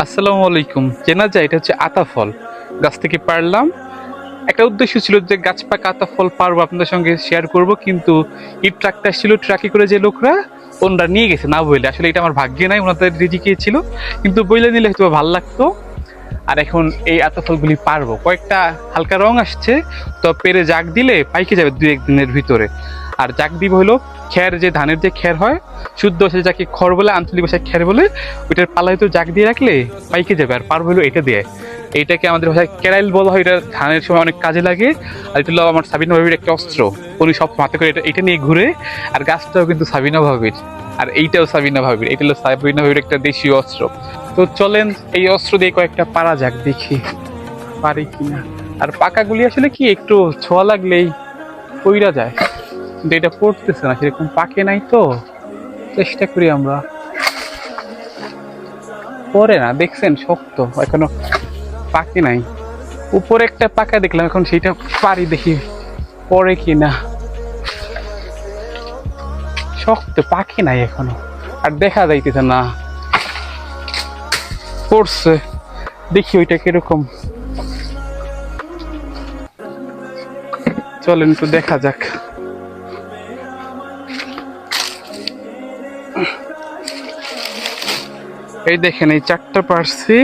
আসসালামু আলাইকুম। চেনা যায়, এটা হচ্ছে আতা ফল। গাছ থেকে পারলাম। একটা উদ্দেশ্য ছিল যে গাছ পাকা আতা ফল পারবো, আপনাদের সঙ্গে শেয়ার করব, কিন্তু এই ট্রাকটা ছিল, ট্রাকে করে যে লোকরা ওনারা নিয়ে গেছে না বইলে। আসলে এটা আমার ভাগ্যে নাই, ওনাদের রিজিকে ছিল, কিন্তু বইলে নিলে হয়তো ভালো লাগতো। আর এখন এই আতা ফলগুলি পারবো, কয়েকটা হালকা রং আসছে, তো পেরে জাগ দিলে পাইকে যাবে দুই একদিনের ভিতরে। আর জাগ দিব হলো খ্যার, যে ধানের যে খ্যার হয় শুদ্ধ, সে যাকে খড় বলে, আঞ্চলিক ভাষায় খ্যার বলে, ওইটার পালায় তো জাগ দিয়ে রাখলে পাইকে যাবে। আর পারবো হলো এটা দিয়ে, এইটাকে আমাদের ভাষায় কেরাইল বলা হয়। এটা ধানের সময় অনেক কাজে লাগে। আর এটা হলো আমার সাবিনা ভাবির একটা অস্ত্র। উনি সব মাথা করে এটা নিয়ে ঘুরে। আর গাছটাও কিন্তু সাবিনা ভাবির, আর এইটাও সাবিনা ভাবির। এটা হলো সাবিনা ভাবির একটা দেশীয় অস্ত্র। তো চলেন এই অস্ত্র দিয়ে কয়েকটা পারা যাক, দেখি পারি কিনা। আর পাকাগুলি আসলে কি একটু ছোঁয়া লাগলেই পইরা যায়, কিন্তু এটা পড়তেছে না, সেরকম পাকে নাই তো। চেষ্টা করি আমরা। পরে না, দেখছেন শক্ত, এখনো পাকে নাই। উপরে একটা পাকা দেখলাম, এখন সেইটা পারি, দেখি পরে কিনা। শক্ত, পাকে নাই এখনো, আর দেখা যাইতেছে না। পড়ছে, দেখি ওইটা কিরকম। চলেন একটু দেখা যাক। এই দেখেন, এই চারটা পারছি।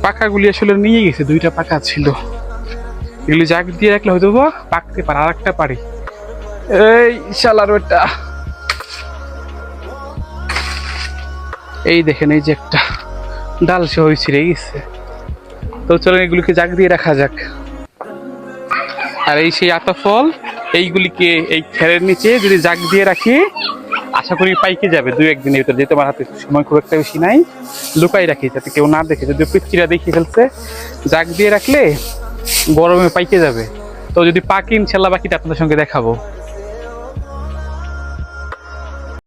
পাকাগুলি আসলে নিয়ে গেছে, দুইটা পাকা ছিল, এগুলি জাগ দিয়ে রাখলে হয়তো বা পাকতে পারে। আর একটা পারি, এই শালার ওটা। এই দেখেন, এই যে একটা ডাল সহ ছিঁড়ে গেছে। তো চলেন এগুলিকে জাগ দিয়ে রাখা যাক। আর এই সেই আতা ফল, এইগুলিকে এই খেরের নিচে যদি জাগ দিয়ে রাখি, আশা করি পাইকে যাবে দুই একদিনের ভিতরে। যেহেতু আমার হাতে সময় খুব একটা বেশি নাই, লুকাই রাখি যাতে কেউ না দেখে। যদি পিচ্চিরা দেখিয়ে ফেলছে, জাগ দিয়ে রাখলে গরমে পাইকে যাবে। তো যদি পাকি ইনশাল্লাহ বাকিটা আপনাদের সঙ্গে দেখাবো।